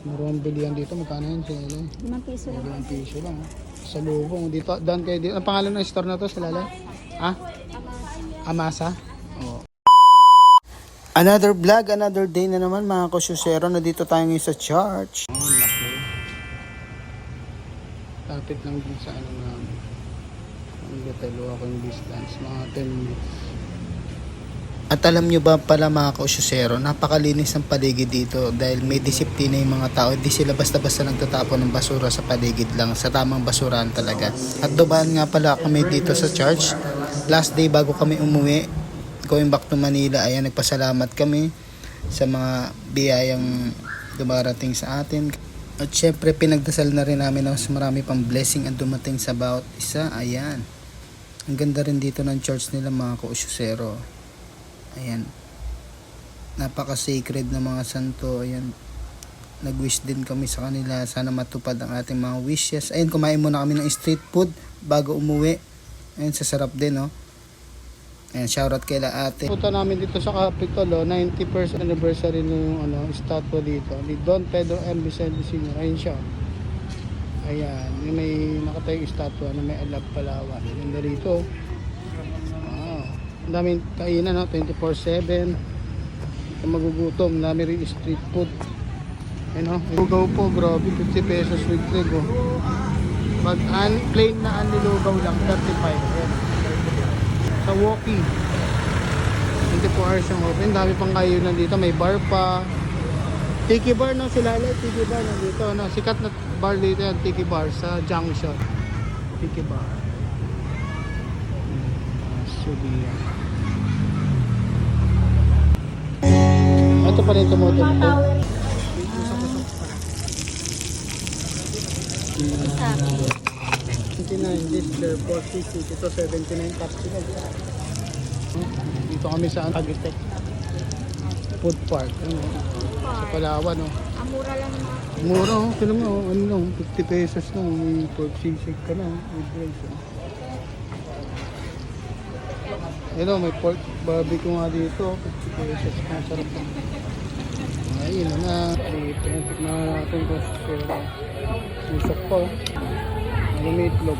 Maraming bilihan dito. Magkano yan? 5 piso lang. 5 piso lang. Sa lubong. Dito, daan kayo dito. Ang pangalan ng store na to sa Lalay? Ha? Amasa? Oo. Another vlog, another day na naman mga kusyusero. Na dito tayo ngayon sa church. Oh, laki. Tapit lang din sa ano namin. Ang gatalo ako yung distance. Mga 10 minutes. At alam nyo ba pala mga kausyosero, napakalinis ng paligid dito dahil may disiplina yung mga tao. Hindi sila basta-basta nagtatapon ng basura sa paligid lang, sa tamang basurahan talaga. At dumaan nga pala kami dito sa church. Last day bago kami umuwi, going back to Manila, ayan, nagpasalamat kami sa mga biyayang dumarating sa atin. At syempre pinagdasal na rin namin na mas marami pang blessing ang dumating sa bawat isa. Ayan. Ang ganda rin dito ng church nila mga kausyosero. Ayan. Napaka-sacred na mga santo. Ayan. Nag-wish din kami sa kanila. Sana matupad ang ating mga wishes. Ayan, kumain muna kami ng street food bago umuwi. Ayan, sasarap din, no? Ayan, shoutout kay la ate. Punta namin dito sa Capitol, 90th anniversary ng statue dito. Ni Don Pedro M. Vicente Sr. Ayan siya. Ayan, yung may nakatayong statue na may alab Palawan. Ganda rito. Ang daming kainan, no? 24/7. Kung magugutom, dami rin street food. Ayun, no? Lugaw po, grabe, 50 pesos with leg, oh. Pag plain na anlilugaw lang, 35. Ayan. Sa walkie, 24 hours yung open. Dami pang kainan dito, may bar pa. Tiki bar, no? Sila Tiki bar nandito, no? Sikat na bar dito yan, Tiki bar sa Junction. Tiki bar. Subiya. Ito pa rin tumutog po. Sa akin. 29 Disler, 46. Ito 79 capsule. Dito kami sa Agitech Food Park. Sa Palawan, no? Ang mura lang mga. Mura, oh. Kaya mo, ano lang, 50 pesos lang. May pork sisig ka na, with rice, oh. Ayun, may pork barbecue nga dito. 50 pesos. Masarap na. Ayun na. Dito na tikman natin ko. Susok pa. Ano may itlog.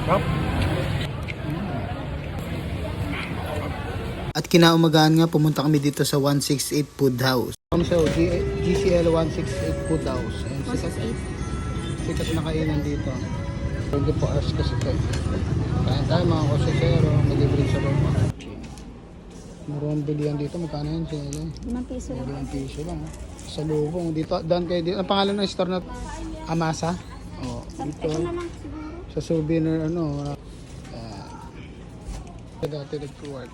Sarap. At kinaumagahan nga pumunta kami dito sa 168 Food House. Kami sa GCL 168 Food House. Ayan, sikat na kainan dito. 24 hours kasi ito. Kaya tayo mga kusosero, malibre sa luma. Maraming bilihan dito. Magkano yan? 5 piso lang. 5 piso lang. Sa lubong. Dito, daan kayo dito. Ang pangalan ng store na Amasa? Oo. Dito. Ito na lang siguro. Sa souvenir, dati nag-work.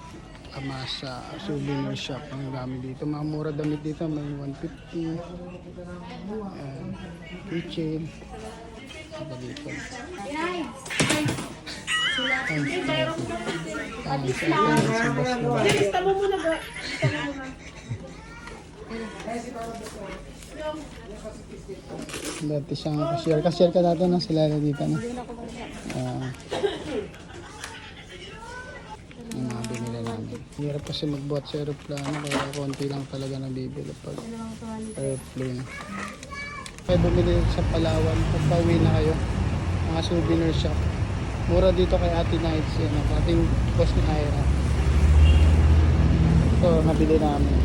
Amasa souvenir shop ang dami dito. Mga mura damit dito, may 150. Kitchen. Ito dito. Dati siyang cashier. Cashier ka dati na sila dito na. Binila namin. Hirap kasi magbuhat sa aeroplano kaya konti lang talaga nabibili pag airplane. Kaya bumili sa Palawan pag pauwi na kayo, mga souvenir shop. Mura dito kay Ate Nights, yan, ating boss ni Ira. Ito, nabili namin.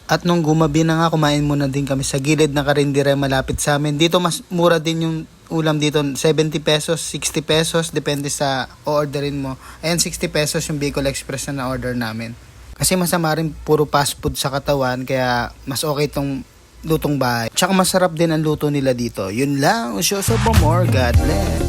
At nung gumabi na nga, kumain muna din kami sa gilid na karindire malapit sa amin. Dito mas mura din yung ulam dito, 70 pesos, 60 pesos, depende sa o-orderin mo. Ayan, 60 pesos yung Bicol Express na na-order namin. Kasi masama rin puro fast food sa katawan, kaya mas okay itong lutong bahay. Tsaka masarap din ang luto nila dito. Yun lang, Usyoso for more. God bless.